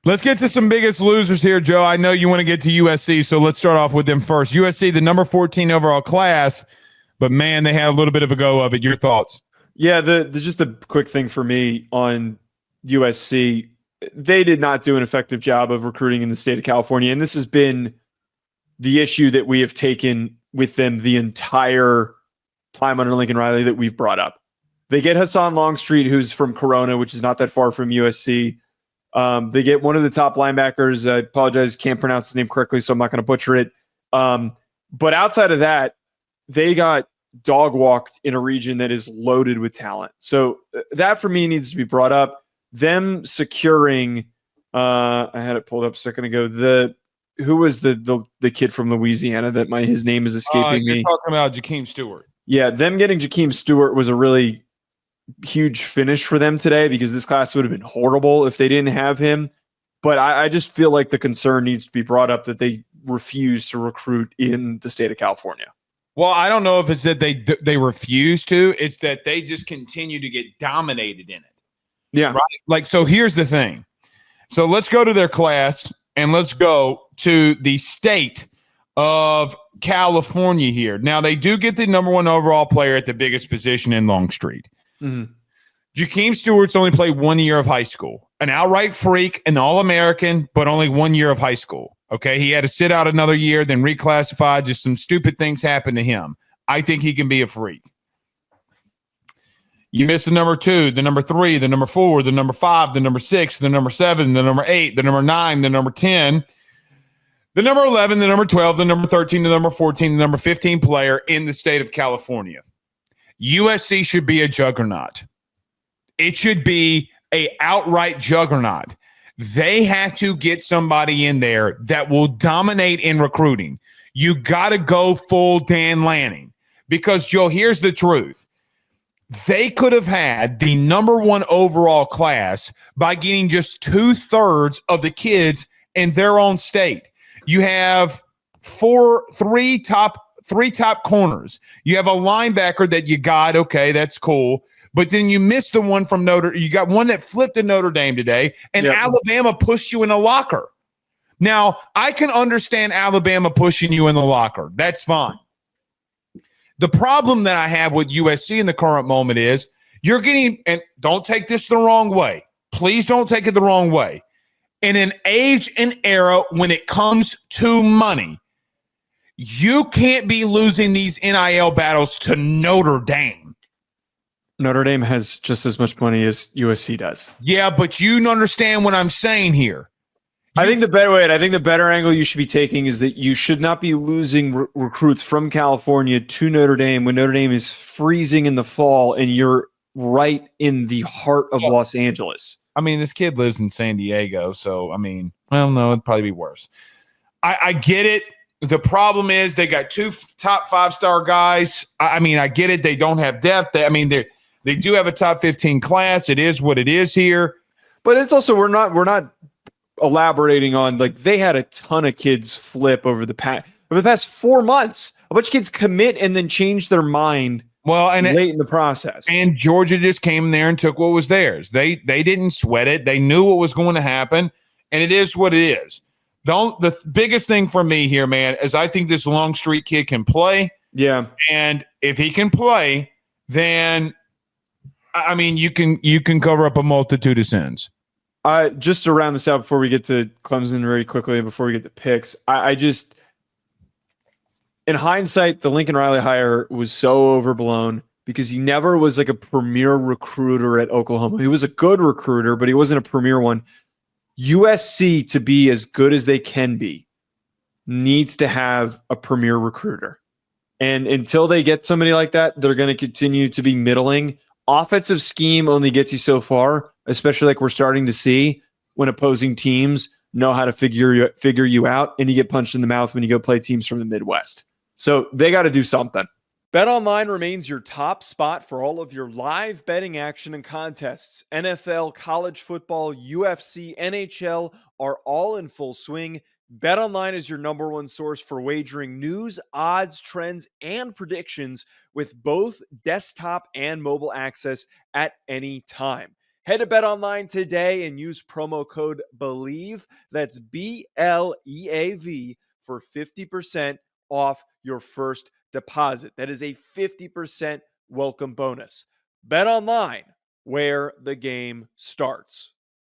Let's get to some biggest losers here, Joe. I know you want to get to USC, so let's start off with them first. USC, the number 14 overall class, but man, they had a little bit of a go of it. Your thoughts? Yeah, the just a quick thing for me on USC. They did not do an effective job of recruiting in the state of California, and this has been the issue that we have taken with them the entire time under Lincoln Riley that we've brought up. They get Hassan Longstreet, who's from Corona, which is not that far from USC. They get one of the top linebackers. I apologize, can't pronounce his name correctly, so I'm not going to butcher it. But outside of that, they got dog walked in a region that is loaded with talent. So that for me needs to be brought up. Them securing, I had it pulled up a second ago. Who was the kid from Louisiana that his name is escaping me? You're talking about Jakeem Stewart. Yeah, them getting Jakeem Stewart was a really huge finish for them today because this class would have been horrible if they didn't have him. But I just feel like the concern needs to be brought up that they refuse to recruit in the state of California. Well, I don't know if it's that they refuse to. It's that they just continue to get dominated in it. Yeah. Right? Like, so here's the thing. So let's go to their class and let's go to the state of California here. Now, they do get the number 1 overall player at the biggest position in Longstreet. Mm-hmm. Jakeem Stewart's only played 1 year of high school. An outright freak, an All-American, but only 1 year of high school. Okay, he had to sit out another year, then reclassified. Just some stupid things happened to him. I think he can be a freak. You missed the number 2, the number 3, the number 4, the number 5, the number 6, the number 7, the number 8, the number 9, the number 10, the number 11, the number 12, the number 13, the number 14, the number 15 player in the state of California. USC should be a juggernaut. It should be an outright juggernaut. They have to get somebody in there that will dominate in recruiting. You got to go full Dan Lanning because, Joe, here's the truth. They could have had the number 1 overall class by getting just 2/3 of the kids in their own state. You have three top corners. You have a linebacker that you got. Okay, that's cool. But then you missed the one from you got one that flipped to Notre Dame today, and yep. Alabama pushed you in a locker. Now, I can understand Alabama pushing you in the locker. That's fine. The problem that I have with USC in the current moment is you're getting, and don't take this the wrong way. Please don't take it the wrong way. In an age and era when it comes to money, you can't be losing these NIL battles to Notre Dame. Notre Dame has just as much money as USC does. Yeah, but you understand what I'm saying here. I think the better angle you should be taking is that you should not be losing recruits from California to Notre Dame when Notre Dame is freezing in the fall and you're right in the heart of Los Angeles. I mean, this kid lives in San Diego, so, I mean, well, no, it'd probably be worse. I get it. The problem is they got 2 top 5-star guys. I mean, I get it. They don't have depth. They do have a top 15 class. It is what it is here. But it's also we're not elaborating on, like, they had a ton of kids flip over the past 4 months. A bunch of kids commit and then change their mind late in the process. And Georgia just came there and took what was theirs. They didn't sweat it. They knew what was going to happen, and it is what it is. The biggest thing for me here, man, is I think this Longstreet kid can play. Yeah. And if he can play, then I mean you can cover up a multitude of sins. Just to round this out before we get to Clemson very quickly, before we get to picks, I just, in hindsight, the Lincoln Riley hire was so overblown because he never was like a premier recruiter at Oklahoma. He was a good recruiter, but he wasn't a premier one. USC, to be as good as they can be, needs to have a premier recruiter. And until they get somebody like that, they're going to continue to be middling. Offensive scheme only gets you so far, especially like we're starting to see when opposing teams know how to figure you out, and you get punched in the mouth when you go play teams from the Midwest. So they got to do something. BetOnline remains your top spot for all of your live betting action and contests. NFL, college football, UFC, NHL are all in full swing. BetOnline is your number 1 source for wagering news, odds, trends, and predictions with both desktop and mobile access at any time. Head to BetOnline today and use promo code BELIEVE. That's BLEAV for 50% off your first deposit. That is a 50% welcome bonus. BetOnline, where the game starts.